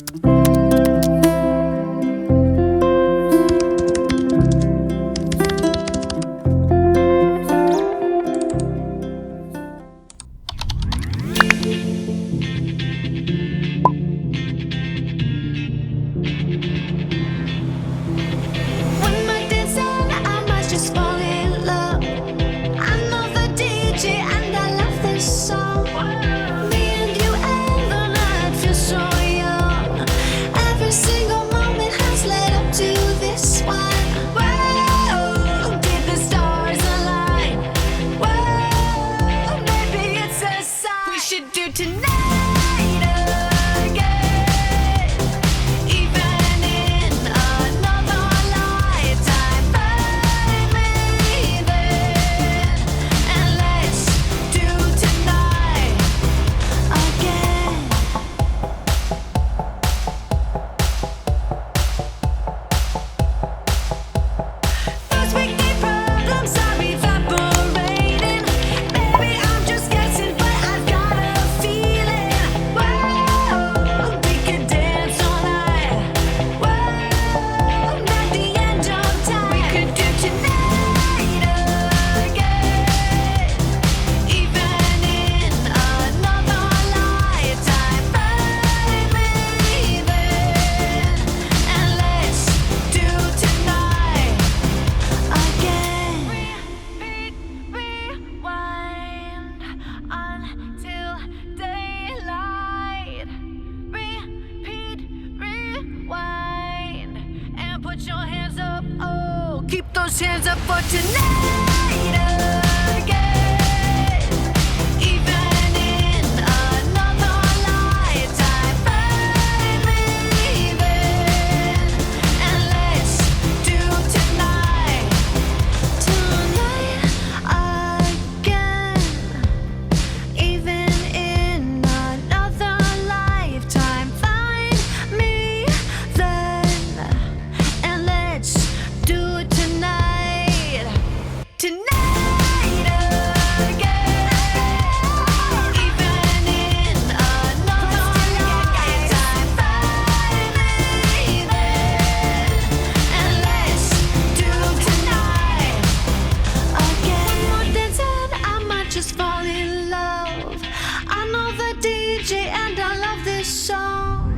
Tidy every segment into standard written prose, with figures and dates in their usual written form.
When my days end, I might just fall in love. I know the DJ and I love this song. Me and you and the night feel so young. Every single moment has led up to this one. Whoa, did the stars align? Whoa, maybe it's a sign we should do tonight again. Even in another lifetime, find me then, and let's do tonight again. First we get problems are evaporating. Maybe I'm just guessing, but I've got a feeling. Whoa, we could dance all night. Whoa, not the end of time. We could do tonight again. Even in another lifetime, find me then, and let's do tonight again. Rewind until daylight. Repeat, rewind, and put your hands up. Oh, keep those hands up for tonight again. Even in another lifetime, find me then, and let's do tonight again. Even in another lifetime, find me then, and let's do it tonight. Tonight again. Even in another lifetime, find me then, and let's do tonight again. One more dance and I might just fall in love. I know the DJ and I love this song.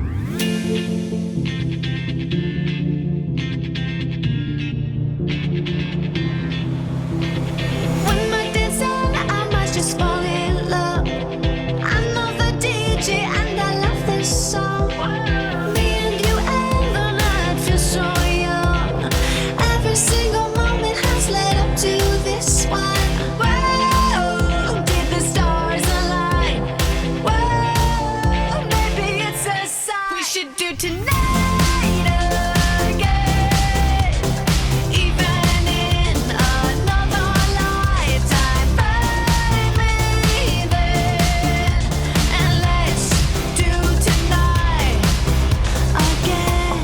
When my days end, I might just fall in love. I know the DJ and I love this song. Me and you and the night feel so young. Every single moment has led up to this one. Whoa, did the stars align? Whoa, maybe it's a sign we should do tonight again. Even in another lifetime, find me then, and let's do tonight again.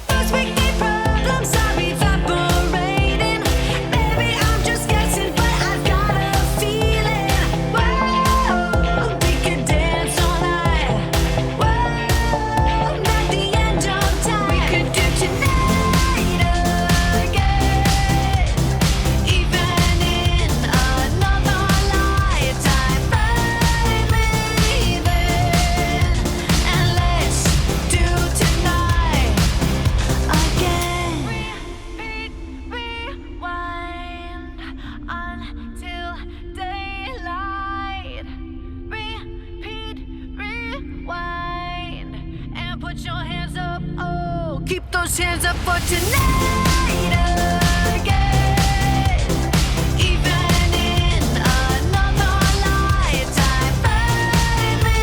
First we get problems are evaporating. Maybe I'm just guessing, but I've got a feeling. Whoa, we could dance all night. Whoa, not the end of time. We could do tonight again. Even in another lifetime, find me then, and let's do tonight again. Rewind until daylight. Repeat, rewind, and put your hands up. Oh, keep those hands up for tonight again. Even in another lifetime, find me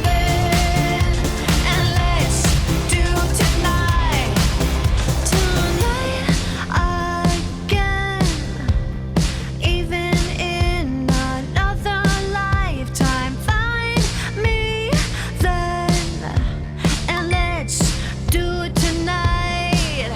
then, and let's do tonight again. Even in another lifetime, find me then, and let's do it tonight.